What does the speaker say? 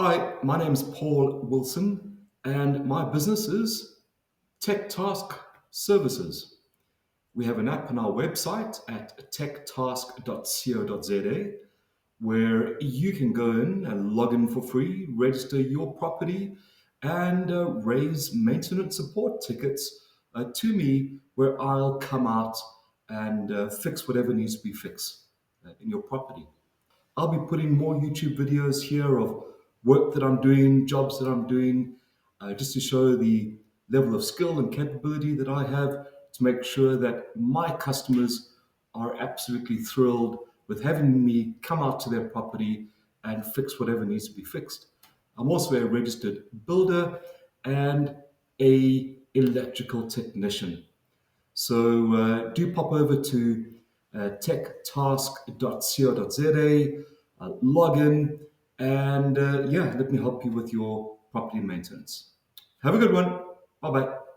Hi, my name is Paul Wilson, and my business is TechTask Services. We have an app on our website at techtask.co.za where you can go in and log in for free, register your property, and raise maintenance support tickets to me, where I'll come out and fix whatever needs to be fixed in your property. I'll be putting more YouTube videos here of work that I'm doing, jobs that I'm doing, just to show the level of skill and capability that I have to make sure that my customers are absolutely thrilled with having me come out to their property and fix whatever needs to be fixed. I'm also a registered builder and a electrical technician. So do pop over to techtask.co.za, log in, and yeah, let me help you with your property maintenance. Have a good one. Bye bye.